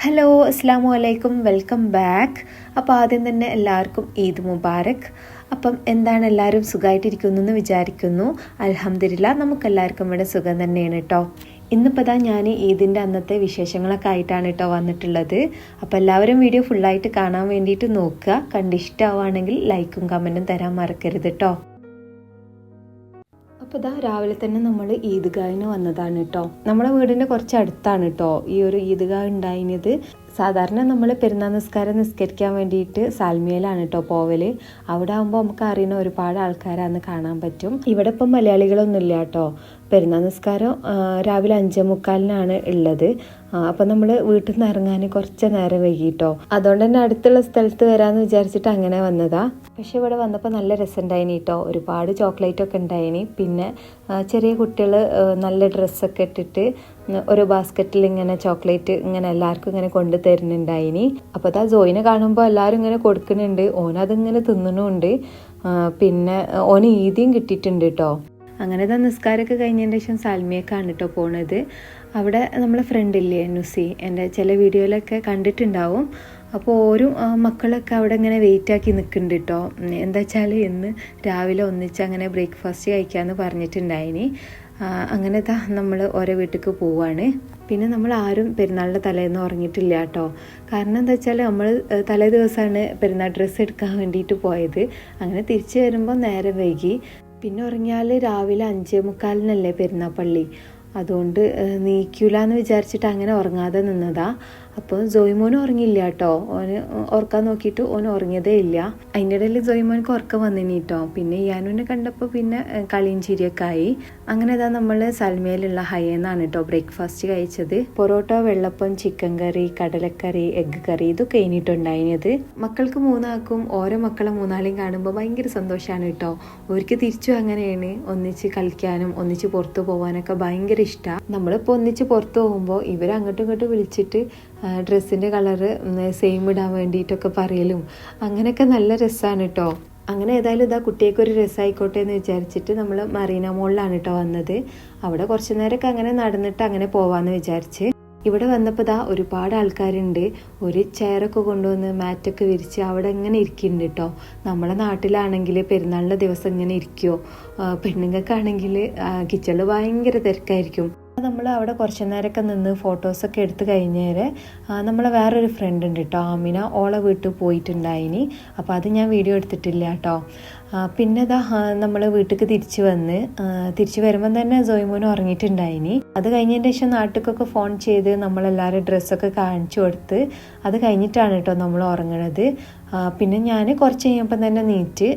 Hello, അസ്സാമു അലൈക്കും, welcome back. അപ്പോൾ ആദ്യം തന്നെ എല്ലാവർക്കും ഈദ് മുബാരക്. അപ്പം എന്താണ്, എല്ലാവരും സുഖമായിട്ടിരിക്കുന്നു എന്ന് വിചാരിക്കുന്നു. അൽഹംദുലില്ലാ, നമുക്കെല്ലാവർക്കും ഇവിടെ സുഖം തന്നെയാണ് കേട്ടോ. ഇന്നിപ്പോൾ ഞാൻ ഈദിൻ്റെ അന്നത്തെ വിശേഷങ്ങളൊക്കെ ആയിട്ടാണ് കേട്ടോ വന്നിട്ടുള്ളത്. അപ്പോൾ എല്ലാവരും വീഡിയോ ഫുള്ളായിട്ട് കാണാൻ വേണ്ടിയിട്ട് നോക്കുക. കണ്ടിഷ്ടമാവുകയാണെങ്കിൽ ലൈക്കും കമൻറ്റും തരാൻ മറക്കരുത് കേട്ടോ. അപ്പോൾ രാവിലെ തന്നെ നമ്മൾ ഈദ്ഗാഹിന് വന്നതാണ് കേട്ടോ. നമ്മളെ വീടിൻ്റെ കുറച്ച് അടുത്താണ് കേട്ടോ ഈ ഒരു ഈദ്ഗാഹ് ഉണ്ടായിരുന്നത്. സാധാരണ നമ്മൾ പെരുന്നാൾ നിസ്കാരം നിസ്കരിക്കാൻ വേണ്ടിയിട്ട് സാൽമിയയിലാണ് കേട്ടോ പോവല്. അവിടെ ആകുമ്പോൾ നമുക്ക് അറിയുന്ന ഒരുപാട് ആൾക്കാരാന്ന് കാണാൻ പറ്റും. ഇവിടെ ഇപ്പം മലയാളികളൊന്നും ഇല്ല കേട്ടോ. പെരുന്നാൾ നിസ്കാരം രാവിലെ 5:45 ഉള്ളത്. അപ്പം നമ്മൾ വീട്ടിൽ നിന്ന് ഇറങ്ങാൻ കുറച്ച് നേരം വൈകിട്ടോ. അതുകൊണ്ട് തന്നെ അടുത്തുള്ള സ്ഥലത്ത് വരാമെന്ന് വിചാരിച്ചിട്ട് അങ്ങനെ വന്നതാ. പക്ഷെ ഇവിടെ വന്നപ്പോൾ നല്ല രസമുണ്ടായിനി കേട്ടോ. ഒരുപാട് ചോക്ലേറ്റ് ഒക്കെ ഉണ്ടായിനി. പിന്നെ ചെറിയ കുട്ടികൾ നല്ല ഡ്രസ്സൊക്കെ ഇട്ടിട്ട് ഒരു ബാസ്ക്കറ്റിൽ ഇങ്ങനെ ചോക്ലേറ്റ് ഇങ്ങനെ എല്ലാവർക്കും ഇങ്ങനെ കൊണ്ടു തരുന്നുണ്ടായിനി. അപ്പോൾ ജോയിനെ കാണുമ്പോൾ എല്ലാവരും ഇങ്ങനെ കൊടുക്കുന്നുണ്ട്. ഓനതിങ്ങനെ തിന്നുന്നുണ്ട്. പിന്നെ ഓന് ഈദിയും കിട്ടിയിട്ടുണ്ട് കേട്ടോ. അങ്ങനെ നിസ്കാരമൊക്കെ കഴിഞ്ഞതിന് ശേഷം സാൽമിയക്കാണ് കേട്ടോ പോണത്. അവിടെ നമ്മളെ ഫ്രണ്ടില്ലേ നുസി, എൻ്റെ ചില വീഡിയോയിലൊക്കെ കണ്ടിട്ടുണ്ടാവും. അപ്പോൾ ഓരോ മക്കളൊക്കെ അവിടെ ഇങ്ങനെ വെയിറ്റാക്കി നിൽക്കുന്നുണ്ട് കേട്ടോ. എന്താ വെച്ചാൽ ഇന്ന് രാവിലെ ഒന്നിച്ച് അങ്ങനെ ബ്രേക്ക്ഫാസ്റ്റ് കഴിക്കാമെന്ന് പറഞ്ഞിട്ടുണ്ടായിനി. അങ്ങനെ നമ്മൾ ഓരോ വീട്ടിലേക്ക് പോവാണ്. പിന്നെ നമ്മൾ ആരും പെരുന്നാളിൻ്റെ തലേന്ന് ഉറങ്ങിയിട്ടില്ല കേട്ടോ. കാരണം എന്താ വെച്ചാൽ നമ്മൾ തലേ ദിവസമാണ് പെരുന്നാൾ ഡ്രസ്സ് എടുക്കാൻ വേണ്ടിയിട്ട് പോയത്. അങ്ങനെ തിരിച്ചു വരുമ്പോൾ നേരം വൈകി. പിന്നെ ഉറങ്ങിയാൽ രാവിലെ 5:45 പെരുന്നാൾ പള്ളി. അതുകൊണ്ട് നീക്കൂലെന്ന് വിചാരിച്ചിട്ട് അങ്ങനെ ഉറങ്ങാതെ നിന്നതാ. അപ്പോൾ ജോയ്മോനും ഉറങ്ങിയില്ല കേട്ടോ. ഓന് ഉറക്കാൻ നോക്കിയിട്ട് ഓന് ഉറങ്ങിയതേ ഇല്ല. അതിൻ്റെ ഇടയിൽ ജോയ്മോനക്ക് ഉറക്കം വന്നിനി കേട്ടോ. പിന്നെ യാനുവിനെ കണ്ടപ്പോൾ പിന്നെ കളിയും ചിരിയൊക്കെ ആയി. അങ്ങനെ നമ്മൾ സൽമയിലുള്ള ഹയെന്നാണ് കേട്ടോ ബ്രേക്ക്ഫാസ്റ്റ് കഴിച്ചത്. പൊറോട്ട, വെള്ളപ്പം, ചിക്കൻ കറി, കടലക്കറി, എഗ്ഗ് കറി, ഇതൊക്കെ കഴിഞ്ഞിട്ടുണ്ടായിരുന്നത്. മക്കൾക്ക് മൂന്നാൾക്കും ഓരോ മക്കളെ മൂന്നാളെയും കാണുമ്പോൾ ഭയങ്കര സന്തോഷമാണ് കേട്ടോ. അവർക്ക് തിരിച്ചും അങ്ങനെയാണ്. ഒന്നിച്ച് കളിക്കാനും ഒന്നിച്ച് പുറത്തു പോകാനൊക്കെ ഭയങ്കര ഇഷ്ടമാണ്. നമ്മളിപ്പോൾ ഒന്നിച്ച് പുറത്ത് പോകുമ്പോൾ ഇവർ അങ്ങോട്ടും ഇങ്ങോട്ടും വിളിച്ചിട്ട് ഡ്രസ്സിൻ്റെ കളറ് സെയിം ഇടാൻ വേണ്ടിയിട്ടൊക്കെ പറയലും അങ്ങനെയൊക്കെ നല്ല രസമാണ് കേട്ടോ. അങ്ങനെ ഏതായാലും കുട്ടിയൊക്കെ ഒരു രസമായിക്കോട്ടെ എന്ന് വിചാരിച്ചിട്ട് നമ്മൾ മറീന മോളിലാണ് കേട്ടോ വന്നത്. അവിടെ കുറച്ച് നേരമൊക്കെ അങ്ങനെ നടന്നിട്ട് അങ്ങനെ പോവാമെന്ന് വിചാരിച്ച്. ഇവിടെ വന്നപ്പോൾ ഒരുപാട് ആൾക്കാരുണ്ട്. ഒരു ചെയറൊക്കെ കൊണ്ടുവന്ന് മാറ്റൊക്കെ വിരിച്ച് അവിടെ ഇങ്ങനെ ഇരിക്കുന്നുണ്ട് കേട്ടോ. നമ്മളെ നാട്ടിലാണെങ്കിൽ പെരുന്നാളിൻ്റെ ദിവസം ഇങ്ങനെ ഇരിക്കുമോ? പെണ്ണുങ്ങൾക്കാണെങ്കിൽ കിച്ചണിൽ ഭയങ്കര തിരക്കായിരിക്കും. നമ്മൾ അവിടെ കുറച്ച് നേരമൊക്കെ നിന്ന് ഫോട്ടോസൊക്കെ എടുത്ത് കഴിഞ്ഞേരെ നമ്മളെ വേറൊരു ഫ്രണ്ട് ഉണ്ട് കേട്ടോ, ആമിന. ഓളെ വീട്ടിൽ പോയിട്ടുണ്ടായിനി. അപ്പോൾ അത് ഞാൻ വീഡിയോ എടുത്തിട്ടില്ല കേട്ടോ. പിന്നെ നമ്മൾ വീട്ടിലേക്ക് തിരിച്ചു വരുമ്പം തന്നെ ജോയ്മോനും ഉറങ്ങിയിട്ടുണ്ടായിനി. അത് കഴിഞ്ഞതിന് ശേഷം നാട്ടിലേക്കൊക്കെ ഫോൺ ചെയ്ത് നമ്മളെല്ലാവരും ഡ്രസ്സൊക്കെ കാണിച്ചു കൊടുത്ത് അത് കഴിഞ്ഞിട്ടാണ് കേട്ടോ നമ്മൾ ഉറങ്ങണത്. പിന്നെ ഞാൻ കുറച്ച് കഴിയുമ്പം തന്നെ നീറ്റ്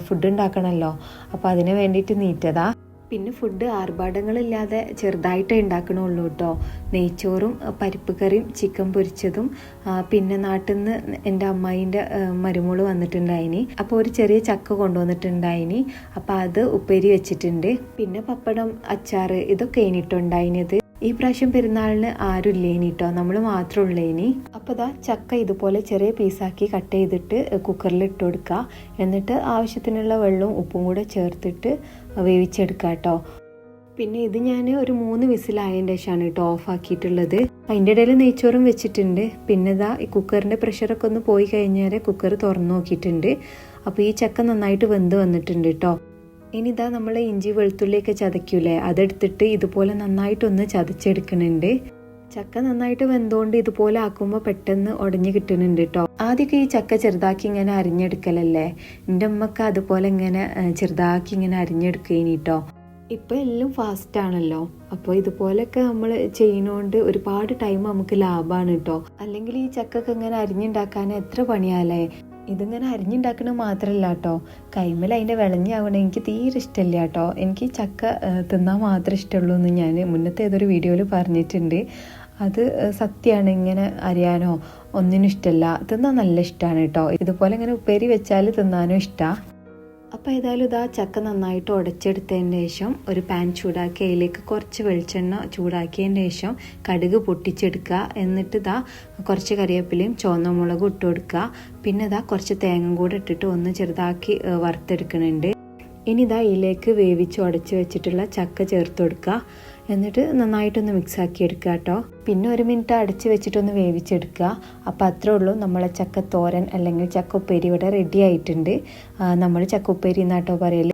ഫുഡ് ഉണ്ടാക്കണമല്ലോ. അപ്പോൾ അതിന് വേണ്ടിയിട്ട് നീറ്റതാ. പിന്നെ ഫുഡ് ആർഭാടങ്ങളില്ലാതെ ചെറുതായിട്ടേ ഉണ്ടാക്കണുള്ളൂ കേട്ടോ. നെയ്ച്ചോറും പരിപ്പ് കറിയും ചിക്കൻ പൊരിച്ചതും. പിന്നെ നാട്ടിൽ നിന്ന് എൻ്റെ അമ്മായിൻ്റെ മരുമോള് വന്നിട്ടുണ്ടായിനി. അപ്പോൾ ഒരു ചെറിയ ചക്ക കൊണ്ടുവന്നിട്ടുണ്ടായിനി. അപ്പോൾ അത് ഉപ്പേരി വെച്ചിട്ടുണ്ട്. പിന്നെ പപ്പടം, അച്ചാറ്, ഇതൊക്കെ ഇനിയിട്ടുണ്ടായിനത്. ഈ പ്രാവശ്യം പെരുന്നാളിന് ആരും ഇല്ലേനി കേട്ടോ, നമ്മൾ മാത്രം ഉള്ളേനി. അപ്പോൾ ചക്ക ഇതുപോലെ ചെറിയ പീസാക്കി കട്ട് ചെയ്തിട്ട് കുക്കറിൽ ഇട്ട് കൊടുക്കുക. എന്നിട്ട് ആവശ്യത്തിനുള്ള വെള്ളവും ഉപ്പും കൂടെ ചേർത്തിട്ട് വേവിച്ചെടുക്കുക കേട്ടോ. പിന്നെ ഇത് ഞാൻ ഒരു 3 വിസിലായതിൻ്റെ ശേഷമാണ് കേട്ടോ ഓഫാക്കിയിട്ടുള്ളത്. അതിൻ്റെ ഇടയിൽ നെയ്ച്ചോറും വെച്ചിട്ടുണ്ട്. പിന്നെ ഈ കുക്കറിൻ്റെ പ്രഷറൊക്കെ ഒന്ന് പോയി കഴിഞ്ഞാൽ കുക്കർ തുറന്നു നോക്കിയിട്ടുണ്ട്. അപ്പോൾ ഈ ചക്ക നന്നായിട്ട് വെന്ത് വന്നിട്ടുണ്ട് കേട്ടോ. ഇനി നമ്മൾ ഇഞ്ചി വെളുത്തുള്ളിയൊക്കെ ചതയ്ക്കൂലേ, അതെടുത്തിട്ട് ഇതുപോലെ നന്നായിട്ടൊന്ന് ചതച്ചെടുക്കുന്നുണ്ട്. ചക്ക നന്നായിട്ട് വെന്തുകൊണ്ട് ഇതുപോലെ ആക്കുമ്പോൾ പെട്ടെന്ന് ഉടഞ്ഞു കിട്ടുന്നുണ്ട് കേട്ടോ. ആദ്യമൊക്കെ ഈ ചക്ക ചെറുതാക്കി ഇങ്ങനെ അരിഞ്ഞെടുക്കലല്ലേ. എൻ്റെ അമ്മക്ക് അതുപോലെ ഇങ്ങനെ ചെറുതാക്കി ഇങ്ങനെ അരിഞ്ഞെടുക്കുകയിനി കേട്ടോ. ഇപ്പോൾ എല്ലാം ഫാസ്റ്റാണല്ലോ. അപ്പോൾ ഇതുപോലെയൊക്കെ നമ്മൾ ചെയ്യുന്നതുകൊണ്ട് ഒരുപാട് ടൈം നമുക്ക് ലാഭമാണ് കേട്ടോ. അല്ലെങ്കിൽ ഈ ചക്കൊക്കെ ഇങ്ങനെ അരിഞ്ഞുണ്ടാക്കാൻ എത്ര പണിയാലേ. ഇതിങ്ങനെ അരിഞ്ഞുണ്ടാക്കണത് മാത്രമല്ല കേട്ടോ, കൈമേൽ അതിൻ്റെ വിളഞ്ഞാവണം എനിക്ക് തീരെ ഇഷ്ടമില്ല കേട്ടോ. എനിക്ക് ചക്ക തിന്നാൻ മാത്രമേ ഇഷ്ടമുള്ളൂ എന്ന് ഞാൻ മുന്നത്തെ ഏതൊരു വീഡിയോയിൽ പറഞ്ഞിട്ടുണ്ട്. അത് സത്യമാണ്. ഇങ്ങനെ അരിയാനോ ഒന്നിനും ഇഷ്ടമല്ല. തിന്നാൻ നല്ല ഇഷ്ടമാണ് കേട്ടോ. ഇതുപോലെ ഇങ്ങനെ ഉപ്പേരി വെച്ചാൽ തിന്നാനും ഇഷ്ടമാണ്. അപ്പോൾ ഏതായാലും ചക്ക നന്നായിട്ട് ഉടച്ചെടുത്തതിന് ശേഷം ഒരു പാൻ ചൂടാക്കി അതിലേക്ക് കുറച്ച് വെളിച്ചെണ്ണ ചൂടാക്കിയതിന് ശേഷം കടുക് പൊട്ടിച്ചെടുക്കുക. എന്നിട്ട് കുറച്ച് കറിവേപ്പിലയും ചുവന്ന മുളകും ഇട്ട് കൊടുക്കുക. പിന്നെ കുറച്ച് തേങ്ങ കൂടെ ഇട്ടിട്ട് ഒന്ന് ചെറുതാക്കി വറുത്തെടുക്കുന്നുണ്ട്. ഇനി ഇതിലേക്ക് വേവിച്ച് ഉടച്ച് വെച്ചിട്ടുള്ള ചക്ക ചേർത്ത് കൊടുക്കുക. എന്നിട്ട് നന്നായിട്ടൊന്ന് മിക്സാക്കി എടുക്കുക കേട്ടോ. പിന്നെ 1 മിനിറ്റ് അടച്ച് വെച്ചിട്ടൊന്ന് വേവിച്ചെടുക്കുക. അപ്പോൾ അത്രേ ഉള്ളൂ, നമ്മളെ ചക്കത്തോരൻ അല്ലെങ്കിൽ ചക്ക ഉപ്പേരി ഇവിടെ റെഡി ആയിട്ടുണ്ട്. നമ്മൾ ചക്ക ഉപ്പേരി എന്നാട്ടോ പറയല്.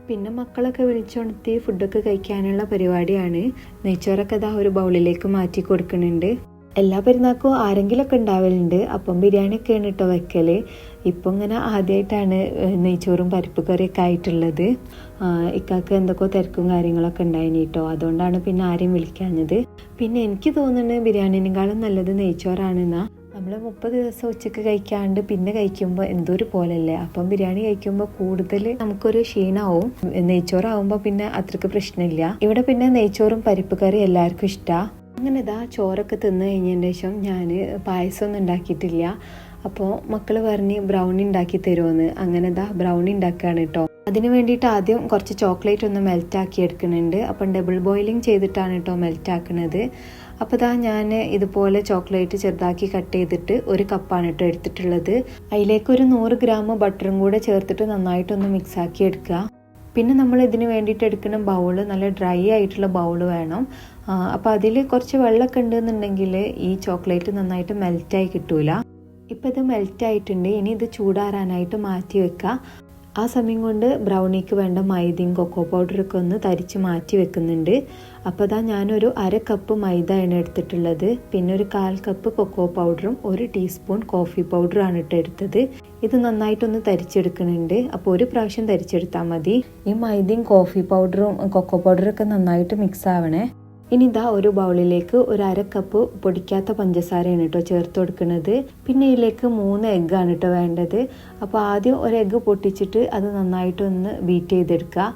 പിന്നെ മക്കളൊക്കെ വിളിച്ചുണർത്തി ഫുഡൊക്കെ കഴിക്കാനുള്ള പരിപാടിയാണ്. നെയ്ച്ചോറൊക്കെ ഇതാ ഒരു ബൗളിലേക്ക് മാറ്റി കൊടുക്കുന്നുണ്ട്. എല്ലാ പെരുന്നാൾക്കും ആരെങ്കിലുമൊക്കെ ഉണ്ടാവലുണ്ട്. അപ്പം ബിരിയാണിയൊക്കെയാണ് കേട്ടോ വെക്കല്. ഇപ്പം ഇങ്ങനെ ആദ്യമായിട്ടാണ് നെയ്ച്ചോറും പരിപ്പ് കറിയൊക്കെ ആയിട്ടുള്ളത്. ഇക്കാക്ക് എന്തൊക്കെയോ തിരക്കും കാര്യങ്ങളൊക്കെ ഉണ്ടായിന് കേട്ടോ. അതുകൊണ്ടാണ് പിന്നെ ആരെയും വിളിക്കാഞ്ഞത്. പിന്നെ എനിക്ക് തോന്നുന്നത് ബിരിയാണിനേക്കാളും നല്ലത് നെയ്ച്ചോറാണെന്നാ. നമ്മൾ 30 ദിവസം ഉച്ചക്ക് കഴിക്കാണ്ട് പിന്നെ കഴിക്കുമ്പോൾ എന്തോ ഒരു പോലല്ലേ. അപ്പം ബിരിയാണി കഴിക്കുമ്പോൾ കൂടുതൽ നമുക്കൊരു ക്ഷീണമാവും. നെയ്ച്ചോറാവുമ്പോൾ പിന്നെ അത്രയ്ക്ക് പ്രശ്നമില്ല. ഇവിടെ പിന്നെ നെയ്ച്ചോറും പരിപ്പ് കറി എല്ലാവർക്കും ഇഷ്ടമാണ്. അങ്ങനെ ഇതാ ചോറൊക്കെ തിന്ന് കഴിഞ്ഞതിന് ശേഷം ഞാൻ പായസമൊന്നും ഉണ്ടാക്കിയിട്ടില്ല. അപ്പോൾ മക്കൾ പറഞ്ഞ് ബ്രൗണി ഉണ്ടാക്കി തരുമെന്ന്. അങ്ങനെ ഇതാ ബ്രൗണി ഉണ്ടാക്കുകയാണ് കേട്ടോ. അതിന് വേണ്ടിയിട്ട് ആദ്യം കുറച്ച് ചോക്ലേറ്റ് ഒന്ന് മെൽറ്റാക്കി എടുക്കുന്നുണ്ട്. അപ്പം ഡബിൾ ബോയിലിംഗ് ചെയ്തിട്ടാണ് കേട്ടോ മെൽറ്റാക്കുന്നത്. അപ്പോൾ ഇതാ ഞാൻ ഇതുപോലെ ചോക്ലേറ്റ് ചെറുതാക്കി കട്ട് ചെയ്തിട്ട് 1 കപ്പാണ് കേട്ടോ എടുത്തിട്ടുള്ളത്. അതിലേക്ക് ഒരു 100 ഗ്രാം ബട്ടറും കൂടെ ചേർത്തിട്ട് നന്നായിട്ടൊന്ന് മിക്സാക്കി എടുക്കുക. പിന്നെ നമ്മൾ ഇതിന് വേണ്ടിയിട്ട് എടുക്കുന്ന ബൗള് നല്ല ഡ്രൈ ആയിട്ടുള്ള ബൗള് വേണം. അപ്പോൾ അതിൽ കുറച്ച് വെള്ളമൊക്കെ ഉണ്ടെന്നുണ്ടെങ്കിൽ ഈ ചോക്ലേറ്റ് നന്നായിട്ട് മെൽറ്റായി കിട്ടൂല. ഇപ്പം ഇത് മെൽറ്റായിട്ടുണ്ട്. ഇനി ഇത് ചൂടാറാനായിട്ട് മാറ്റി വെക്കുക. ആ സമയം കൊണ്ട് ബ്രൗണിക്ക് വേണ്ട മൈദയും കൊക്കോ പൗഡറൊക്കെ ഒന്ന് തരിച്ച് മാറ്റി വെക്കുന്നുണ്ട്. അപ്പോൾ ഇതാ ഞാനൊരു 1/2 കപ്പ് മൈദയാണ് എടുത്തിട്ടുള്ളത്. പിന്നെ ഒരു 1/4 കപ്പ് കൊക്കോ പൗഡറും 1 ടീസ്പൂൺ കോഫി പൗഡറാണ് ഇട്ട് എടുത്തത്. ഇത് നന്നായിട്ടൊന്ന് തരിച്ചെടുക്കുന്നുണ്ട്. അപ്പോൾ 1 പ്രാവശ്യം തരിച്ചെടുത്താൽ മതി. ഈ മൈദയും കോഫി പൗഡറും കൊക്കോ പൗഡറൊക്കെ നന്നായിട്ട് മിക്സ് ആവണേ. ഇനി ഇതാ ഒരു ബൗളിലേക്ക് ഒരു 1/2 കപ്പ് പൊടിക്കാത്ത പഞ്ചസാരയാണ് കേട്ടോ ചേർത്ത് കൊടുക്കുന്നത്. പിന്നെ ഇതിലേക്ക് 3 എഗ്ഗാണ് കേട്ടോ വേണ്ടത്. അപ്പോൾ ആദ്യം 1 എഗ്ഗ് പൊട്ടിച്ചിട്ട് അത് നന്നായിട്ടൊന്ന് ബീറ്റ് ചെയ്തെടുക്കുക.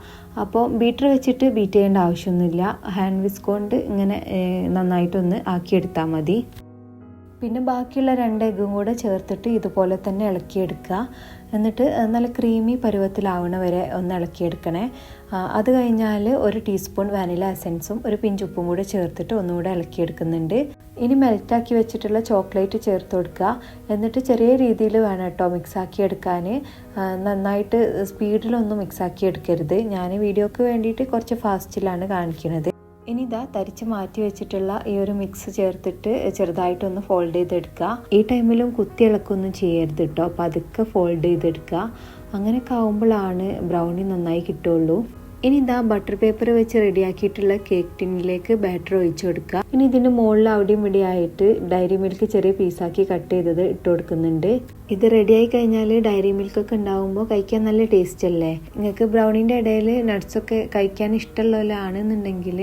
അപ്പോൾ ബീറ്റർ വെച്ചിട്ട് ബീറ്റ് ചെയ്യേണ്ട ആവശ്യമൊന്നുമില്ല. ഹാൻഡ് വിസ്ക് കൊണ്ട് ഇങ്ങനെ നന്നായിട്ടൊന്ന് ആക്കിയെടുത്താൽ മതി. പിന്നെ ബാക്കിയുള്ള 2 എഗ്ഗും കൂടെ ചേർത്തിട്ട് ഇതുപോലെ തന്നെ ഇളക്കിയെടുക്കുക. എന്നിട്ട് നല്ല ക്രീമി പരുവത്തിലാവണ വരെ ഒന്ന് ഇളക്കിയെടുക്കണേ. അത് കഴിഞ്ഞാൽ 1 ടീസ്പൂൺ വാനില എസൻസും 1 പിഞ്ച് ഉപ്പും കൂടെ ചേർത്തിട്ട് ഒന്നുകൂടെ ഇളക്കിയെടുക്കുന്നുണ്ട്. ഇനി മെൽറ്റാക്കി വെച്ചിട്ടുള്ള ചോക്ലേറ്റ് ചേർത്ത് കൊടുക്കുക. എന്നിട്ട് ചെറിയ രീതിയിൽ വേണം കേട്ടോ മിക്സാക്കി എടുക്കാൻ. നന്നായിട്ട് സ്പീഡിലൊന്നും മിക്സാക്കി എടുക്കരുത്. ഞാൻ വീഡിയോക്ക് വേണ്ടിയിട്ട് കുറച്ച് ഫാസ്റ്റിലാണ് കാണിക്കുന്നത്. ഇനി ഇതാ തരിച്ച് മാറ്റി വെച്ചിട്ടുള്ള ഈ ഒരു മിക്സ് ചേർത്തിട്ട് ചെറുതായിട്ടൊന്ന് ഫോൾഡ് ചെയ്തെടുക്കുക. ഈ ടൈമിലും കുത്തി ഇളക്കൊന്നും ചെയ്യരുത് കേട്ടോ. അപ്പോൾ അതൊക്കെ ഫോൾഡ് ചെയ്തെടുക്കുക. അങ്ങനെയൊക്കെ ആവുമ്പോഴാണ് ബ്രൗണി നന്നായി കിട്ടുള്ളൂ. ഇനി ഇതാ ബട്ടർ പേപ്പർ വെച്ച് റെഡിയാക്കിയിട്ടുള്ള കേക്ക് ടിന്നിലേക്ക് ബാറ്റർ ഒഴിച്ചു കൊടുക്കുക. ഇനി ഇതിൻ്റെ മുകളിൽ അവിടെയും ഇവിടെയായിട്ട് ഡയറി മിൽക്ക് ചെറിയ പീസാക്കി കട്ട് ചെയ്തത് ഇട്ട് കൊടുക്കുന്നുണ്ട്. ഇത് റെഡിയായി കഴിഞ്ഞാൽ ഡയറി മിൽക്കൊക്കെ ഉണ്ടാകുമ്പോൾ കഴിക്കാൻ നല്ല ടേസ്റ്റ് അല്ലേ. നിങ്ങൾക്ക് ബ്രൗണീൻ്റെ ഇടയിൽ നട്ട്സൊക്കെ കഴിക്കാൻ ഇഷ്ടമുള്ളവരാണെന്നുണ്ടെങ്കിൽ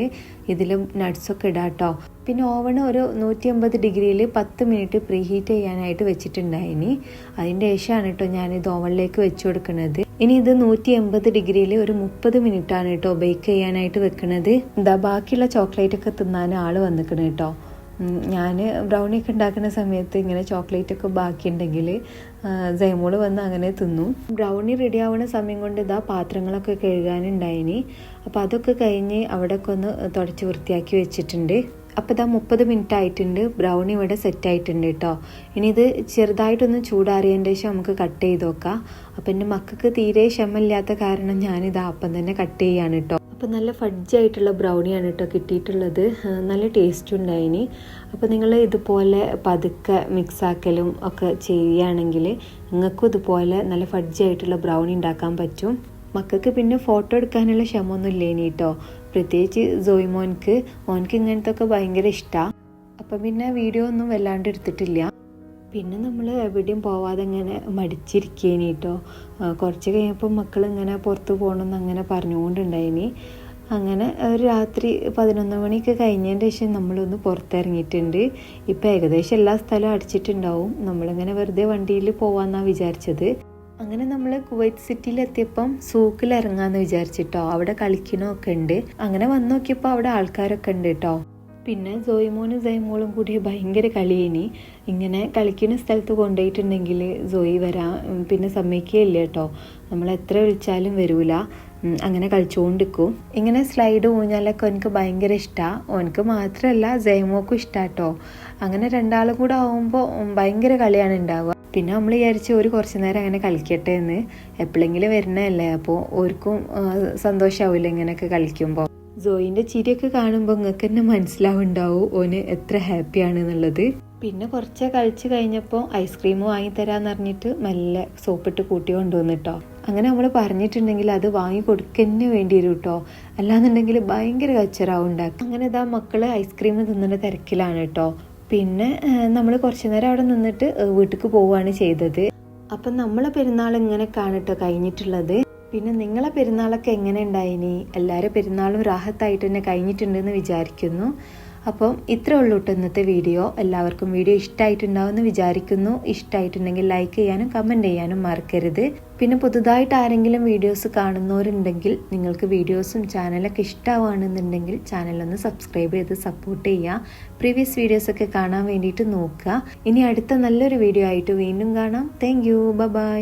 ഇതിലും നട്ട്സൊക്കെ ഇടാം കേട്ടോ. പിന്നെ ഓവൺ ഒരു 180 ഡിഗ്രിയിൽ 10 മിനിറ്റ് പ്രീ ഹീറ്റ് ചെയ്യാനായിട്ട് വെച്ചിട്ടുണ്ടായിനി. അതിൻ്റെ ശേഷമാണ് കേട്ടോ ഞാനിത് ഓവണിലേക്ക് വെച്ച് കൊടുക്കുന്നത്. ഇനി ഇത് 180 ഡിഗ്രിയിൽ ഒരു 30 മിനിറ്റാണ് കേട്ടോ ബേക്ക് ചെയ്യാനായിട്ട് വെക്കുന്നത്. എന്താ ബാക്കിയുള്ള ചോക്ലേറ്റ് ഒക്കെ തിന്നാൻ ആൾ വന്നിക്കണം കേട്ടോ. ഞാൻ ബ്രൗണിയൊക്കെ ഉണ്ടാക്കുന്ന സമയത്ത് ഇങ്ങനെ ചോക്ലേറ്റൊക്കെ ബാക്കിയുണ്ടെങ്കിൽ ജൈമോള് വന്ന് അങ്ങനെ തിന്നു. ബ്രൗണി റെഡി ആവുന്ന സമയം കൊണ്ട് ഇതാ പാത്രങ്ങളൊക്കെ കഴുകാനുണ്ടായിനി. അപ്പോൾ അതൊക്കെ കഴിഞ്ഞ് അവിടെയൊക്കെ ഒന്ന് തുടച്ച് വൃത്തിയാക്കി വെച്ചിട്ടുണ്ട്. അപ്പോൾ ഇതാ 30 മിനിറ്റ് ആയിട്ടുണ്ട്. ബ്രൗണി ഇവിടെ സെറ്റ് ആയിട്ടുണ്ട് കേട്ടോ. ഇനി ഇത് ചെറുതായിട്ടൊന്ന് ചൂടാറിയതിൻ്റെ ശേഷം നമുക്ക് കട്ട് ചെയ്ത് നോക്കാം. അപ്പം എൻ്റെ മക്കൾക്ക് തീരെ ക്ഷമയില്ലാത്ത കാരണം ഞാനിത് അപ്പം തന്നെ കട്ട് ചെയ്യാണ് കേട്ടോ. അപ്പോൾ നല്ല ഫഡ്ജായിട്ടുള്ള ബ്രൗണിയാണ് കേട്ടോ കിട്ടിയിട്ടുള്ളത്. നല്ല ടേസ്റ്റ് ഉണ്ടായിനി. അപ്പോൾ നിങ്ങൾ ഇതുപോലെ പതുക്കെ മിക്സാക്കലും ഒക്കെ ചെയ്യുകയാണെങ്കിൽ നിങ്ങൾക്കും ഇതുപോലെ നല്ല ഫഡ്ജായിട്ടുള്ള ബ്രൗണി ഉണ്ടാക്കാൻ പറ്റും. മക്കൾക്ക് പിന്നെ ഫോട്ടോ എടുക്കാനുള്ള ക്ഷമൊന്നും ഇല്ലേനി കേട്ടോ. പ്രത്യേകിച്ച് മോൻക്ക് ഇങ്ങനത്തെ ഒക്കെ ഭയങ്കര ഇഷ്ടമാണ്. അപ്പം പിന്നെ വീഡിയോ ഒന്നും വല്ലാണ്ട് എടുത്തിട്ടില്ല. പിന്നെ നമ്മൾ എവിടെയും പോവാതെ ഇങ്ങനെ മടിച്ചിരിക്കേനി കേട്ടോ. കുറച്ച് കഴിഞ്ഞപ്പോൾ മക്കൾ ഇങ്ങനെ പുറത്ത് പോകണമെന്ന് അങ്ങനെ പറഞ്ഞുകൊണ്ടുണ്ടായിനി. അങ്ങനെ ഒരു രാത്രി 11 മണിയൊക്കെ കഴിഞ്ഞതിൻ്റെ ശേഷം നമ്മളൊന്ന് പുറത്തിറങ്ങിയിട്ടുണ്ട്. ഇപ്പം ഏകദേശം എല്ലാ സ്ഥലവും അടിച്ചിട്ടുണ്ടാവും. നമ്മളിങ്ങനെ വെറുതെ വണ്ടിയിൽ പോകാമെന്നാണ് വിചാരിച്ചത്. അങ്ങനെ നമ്മൾ കുവൈറ്റ് സിറ്റിയിലെത്തിയപ്പം സൂക്കിൽ ഇറങ്ങാമെന്ന് വിചാരിച്ചിട്ടോ. അവിടെ കളിക്കണമൊക്കെ ഉണ്ട്. അങ്ങനെ വന്ന് നോക്കിയപ്പോൾ അവിടെ ആൾക്കാരൊക്കെ ഉണ്ട് കേട്ടോ. പിന്നെ ജോയിമോനും ജൈമോളും കൂടി ഭയങ്കര കളിയേനി. ഇങ്ങനെ കളിക്കുന്ന സ്ഥലത്ത് കൊണ്ടുപോയിട്ടുണ്ടെങ്കിൽ ജോയി വരാൻ പിന്നെ സമ്മതിക്കുകയില്ല കേട്ടോ. നമ്മൾ എത്ര വിളിച്ചാലും വരൂല. അങ്ങനെ കളിച്ചുകൊണ്ടിരിക്കും. ഇങ്ങനെ സ്ലൈഡ് ഊഞ്ഞാലൊക്കെ എനിക്ക് ഭയങ്കര ഇഷ്ടമാണ്. ഓനക്ക് മാത്രമല്ല ജൈമോക്കും ഇഷ്ടമാണ് കേട്ടോ. അങ്ങനെ 2 ആളും കൂടെ ആകുമ്പോൾ ഭയങ്കര കളിയാണ് ഉണ്ടാവുക. പിന്നെ നമ്മൾ വിചാരിച്ച് ഒരു കുറച്ച് നേരം അങ്ങനെ കളിക്കട്ടെ എന്ന്. എപ്പോഴെങ്കിലും വരുന്നതല്ലേ, അപ്പോൾ ഓർക്കും സന്തോഷമാവില്ല ഇങ്ങനെയൊക്കെ കളിക്കുമ്പോൾ. സോയിൻ്റെ ചിരിയൊക്കെ കാണുമ്പോൾ നിങ്ങൾക്ക് തന്നെ മനസ്സിലാവുണ്ടാവും ഓന് എത്ര ഹാപ്പിയാണ് എന്നുള്ളത്. പിന്നെ കുറച്ച് കളിച്ച് കഴിഞ്ഞപ്പോൾ ഐസ്ക്രീം വാങ്ങിത്തരാന്ന് പറഞ്ഞിട്ട് മെല്ലെ സോപ്പിട്ട് കൂട്ടി കൊണ്ടുവന്നിട്ടോ. അങ്ങനെ നമ്മൾ പറഞ്ഞിട്ടുണ്ടെങ്കിൽ അത് വാങ്ങി കൊടുക്കന്നെ വേണ്ടി വരും കേട്ടോ, അല്ലാന്നുണ്ടെങ്കിൽ ഭയങ്കര കച്ചറാവും ഉണ്ടാക്കും. അങ്ങനെ ഇതാ മക്കള് ഐസ്ക്രീം തിന്നുന്ന തിരക്കിലാണ് കേട്ടോ. പിന്നെ നമ്മൾ കുറച്ചു നേരം അവിടെ നിന്നിട്ട് വീട്ടിലേക്ക് പോവുകയാണ് ചെയ്തത്. അപ്പം നമ്മളെ പെരുന്നാൾ ഇങ്ങനെയൊക്കെയാണ് കേട്ടോ കഴിഞ്ഞിട്ടുള്ളത്. പിന്നെ നിങ്ങളെ പെരുന്നാളൊക്കെ എങ്ങനെ ഉണ്ടായിനി? എല്ലാവരും പെരുന്നാളും റാഹത്തായിട്ട് തന്നെ കഴിഞ്ഞിട്ടുണ്ടെന്ന് വിചാരിക്കുന്നു. അപ്പം ഇത്രേ ഉള്ളൂ കേട്ടോ ഇന്നത്തെ വീഡിയോ. എല്ലാവർക്കും വീഡിയോ ഇഷ്ടമായിട്ടുണ്ടാവുമെന്ന് വിചാരിക്കുന്നു. ഇഷ്ടമായിട്ടുണ്ടെങ്കിൽ ലൈക്ക് ചെയ്യാനും കമൻറ്റ് ചെയ്യാനും മറക്കരുത്. പിന്നെ പുതുതായിട്ട് ആരെങ്കിലും വീഡിയോസ് കാണുന്നവരുണ്ടെങ്കിൽ നിങ്ങൾക്ക് വീഡിയോസും ചാനലൊക്കെ ഇഷ്ടമാവുകയാണെന്നുണ്ടെങ്കിൽ ചാനലൊന്ന് സബ്സ്ക്രൈബ് ചെയ്ത് സപ്പോർട്ട് ചെയ്യുക. പ്രീവിയസ് വീഡിയോസൊക്കെ കാണാൻ വേണ്ടിയിട്ട് നോക്കുക. ഇനി അടുത്ത നല്ലൊരു വീഡിയോ ആയിട്ട് വീണ്ടും കാണാം. Thank you. ബൈ.